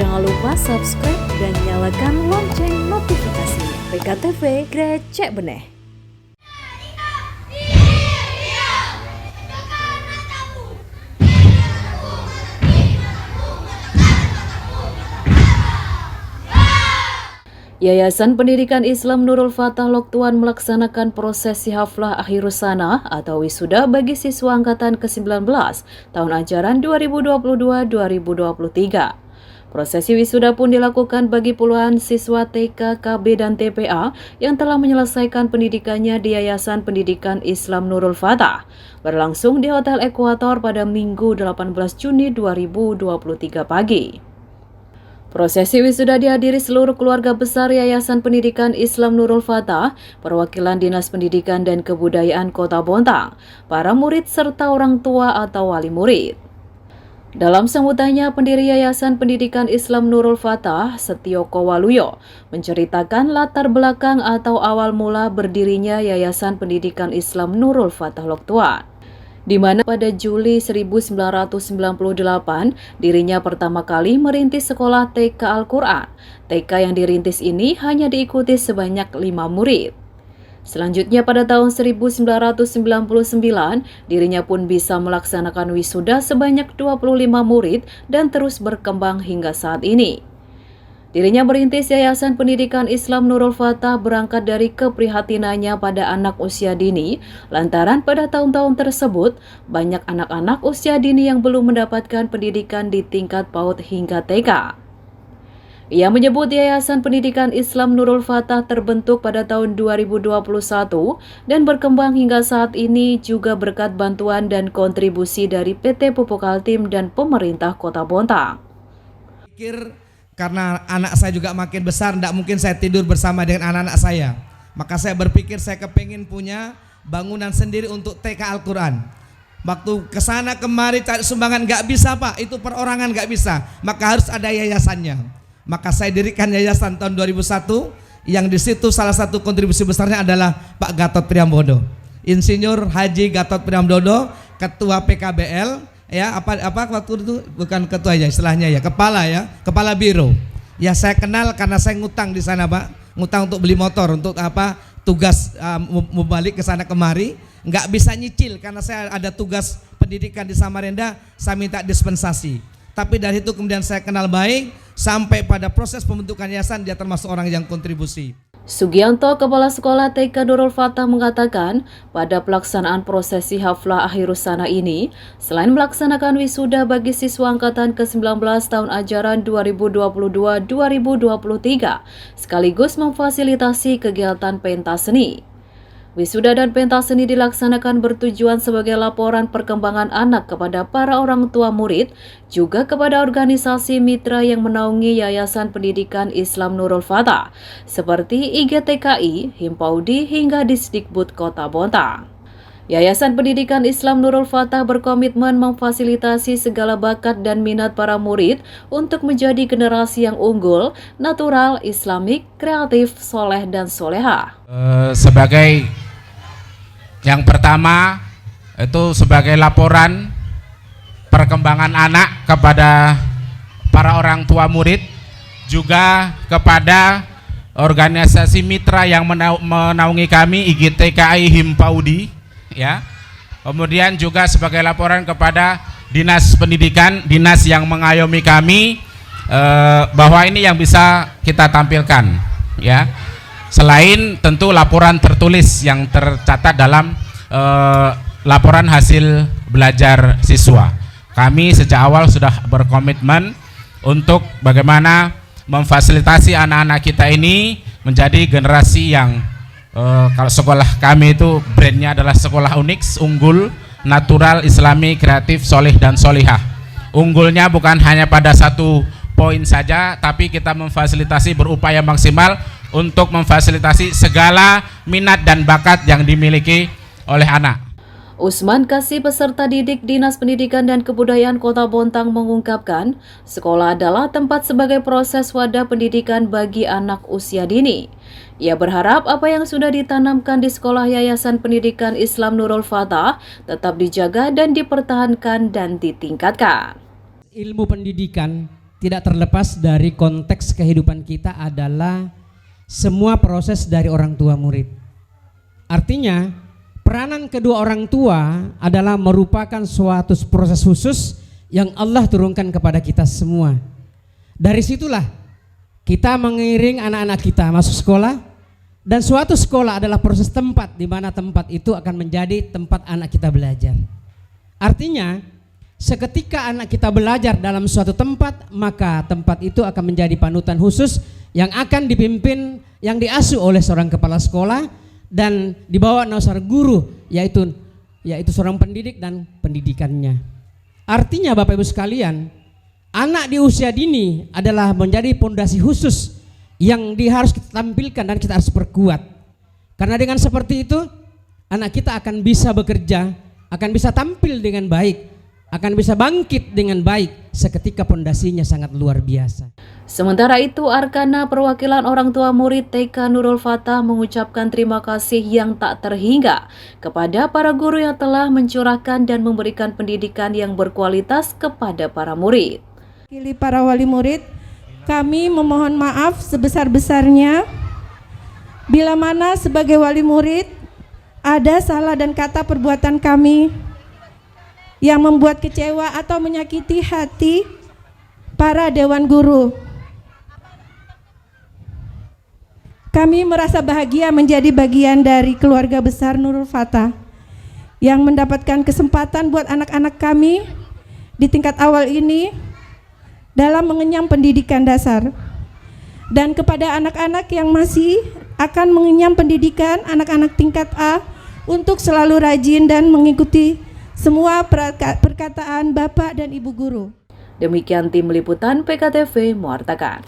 Jangan lupa subscribe dan nyalakan lonceng notifikasinya. PKTV Grecek Beneh. Yayasan Pendidikan Islam Nurul Fatah Loktuan melaksanakan prosesi haflah akhirus sanah atau wisuda bagi siswa angkatan ke-19 tahun ajaran 2022-2023. Prosesi wisuda pun dilakukan bagi puluhan siswa TK, KB, dan TPA yang telah menyelesaikan pendidikannya di Yayasan Pendidikan Islam Nurul Fatah, berlangsung di Hotel Ekuator pada Minggu 18 Juni 2023 pagi. Prosesi wisuda dihadiri seluruh keluarga besar Yayasan Pendidikan Islam Nurul Fatah, perwakilan Dinas Pendidikan dan Kebudayaan Kota Bontang, para murid serta orang tua atau wali murid. Dalam sambutannya, pendiri Yayasan Pendidikan Islam Nurul Fatah, Setioko Waluyo, menceritakan latar belakang atau awal mula berdirinya Yayasan Pendidikan Islam Nurul Fatah Loktuan, di mana pada Juli 1998 dirinya pertama kali merintis sekolah TK Al-Quran. TK yang dirintis ini hanya diikuti sebanyak 5 murid. Selanjutnya pada tahun 1999 dirinya pun bisa melaksanakan wisuda sebanyak 25 murid dan terus berkembang hingga saat ini. Dirinya merintis Yayasan Pendidikan Islam Nurul Fatah berangkat dari keprihatinannya pada anak usia dini, lantaran pada tahun-tahun tersebut banyak anak-anak usia dini yang belum mendapatkan pendidikan di tingkat PAUD hingga TK. Ia menyebut Yayasan Pendidikan Islam Nurul Fatah terbentuk pada tahun 2021 dan berkembang hingga saat ini juga berkat bantuan dan kontribusi dari PT Pupuk Altim dan pemerintah Kota Bontang. Karena anak saya juga makin besar, tidak mungkin saya tidur bersama dengan anak-anak saya. Maka saya berpikir saya kepingin punya bangunan sendiri untuk TK Al-Quran. Waktu kesana kemari cari sumbangan nggak bisa Pak, itu perorangan nggak bisa. Maka harus ada yayasannya. Maka saya dirikan yayasan tahun 2001 yang di situ salah satu kontribusi besarnya adalah Pak Gatot Priambodo, Insinyur Haji Gatot Priambodo, Ketua PKBL. Ya apa waktu itu bukan ketuanya istilahnya ya, kepala biro. Ya saya kenal karena saya ngutang di sana Pak, ngutang untuk beli motor untuk tugas mau balik ke sana kemari, nggak bisa nyicil karena saya ada tugas pendidikan di Samarinda, saya minta dispensasi. Tapi dari itu kemudian saya kenal baik sampai pada proses pembentukan yayasan dia termasuk orang yang kontribusi. Sugianto, Kepala Sekolah TK Nurul Fatah mengatakan, pada pelaksanaan prosesi haflah akhirus sanah ini, selain melaksanakan wisuda bagi siswa angkatan ke-19 tahun ajaran 2022-2023, sekaligus memfasilitasi kegiatan pentas seni. Wisuda dan pentas seni dilaksanakan bertujuan sebagai laporan perkembangan anak kepada para orang tua murid, juga kepada organisasi mitra yang menaungi Yayasan Pendidikan Islam Nurul Fatah, seperti IGTKI, Himpaudi, hingga Disdikbud Kota Bontang. Yayasan Pendidikan Islam Nurul Fatah berkomitmen memfasilitasi segala bakat dan minat para murid untuk menjadi generasi yang unggul, natural, islamik, kreatif, soleh, dan soleha. Sebagai yang pertama itu sebagai laporan perkembangan anak kepada para orang tua murid, juga kepada organisasi mitra yang menaungi kami, IGTKI Himpaudi, ya. Kemudian juga sebagai laporan kepada Dinas Pendidikan, dinas yang mengayomi kami, bahwa ini yang bisa kita tampilkan, ya. Selain tentu laporan tertulis yang tercatat dalam laporan hasil belajar siswa. Kami sejak awal sudah berkomitmen untuk bagaimana memfasilitasi anak-anak kita ini menjadi generasi yang kalau sekolah kami itu brandnya adalah sekolah unik, unggul, natural, islami, kreatif, solih, dan solihah. Unggulnya bukan hanya pada satu poin saja, tapi kita memfasilitasi, berupaya maksimal untuk memfasilitasi segala minat dan bakat yang dimiliki oleh anak. Usman Kasih, peserta didik Dinas Pendidikan dan Kebudayaan Kota Bontang, mengungkapkan, sekolah adalah tempat sebagai proses wadah pendidikan bagi anak usia dini. Ia berharap apa yang sudah ditanamkan di sekolah Yayasan Pendidikan Islam Nurul Fatah tetap dijaga dan dipertahankan dan ditingkatkan. Ilmu pendidikan tidak terlepas dari konteks kehidupan kita adalah semua proses dari orang tua murid. Artinya peranan kedua orang tua adalah merupakan suatu proses khusus yang Allah turunkan kepada kita semua. Dari situlah kita mengiring anak-anak kita masuk sekolah, dan suatu sekolah adalah proses tempat di mana tempat itu akan menjadi tempat anak kita belajar. Artinya seketika anak kita belajar dalam suatu tempat, maka tempat itu akan menjadi panutan khusus yang akan dipimpin, yang diasuh oleh seorang kepala sekolah dan dibawa naungan guru, yaitu seorang pendidik dan pendidikannya. Artinya Bapak Ibu sekalian, anak di usia dini adalah menjadi pondasi khusus yang harus kita tampilkan dan kita harus perkuat. Karena dengan seperti itu anak kita akan bisa bekerja, akan bisa tampil dengan baik, akan bisa bangkit dengan baik seketika pondasinya sangat luar biasa. Sementara itu, Arkana perwakilan orang tua murid TK Nurul Fatah mengucapkan terima kasih yang tak terhingga kepada para guru yang telah mencurahkan dan memberikan pendidikan yang berkualitas kepada para murid. Wakili para wali murid, kami memohon maaf sebesar-besarnya bila mana sebagai wali murid ada salah dan kata perbuatan kami yang membuat kecewa atau menyakiti hati para dewan guru. Kami merasa bahagia menjadi bagian dari keluarga besar Nurul Fatah yang mendapatkan kesempatan buat anak-anak kami di tingkat awal ini dalam mengenyam pendidikan dasar. Dan kepada anak-anak yang masih akan mengenyam pendidikan anak-anak tingkat A untuk selalu rajin dan mengikuti semua perkataan Bapak dan Ibu guru. Demikian tim liputan PKTV mewartakan.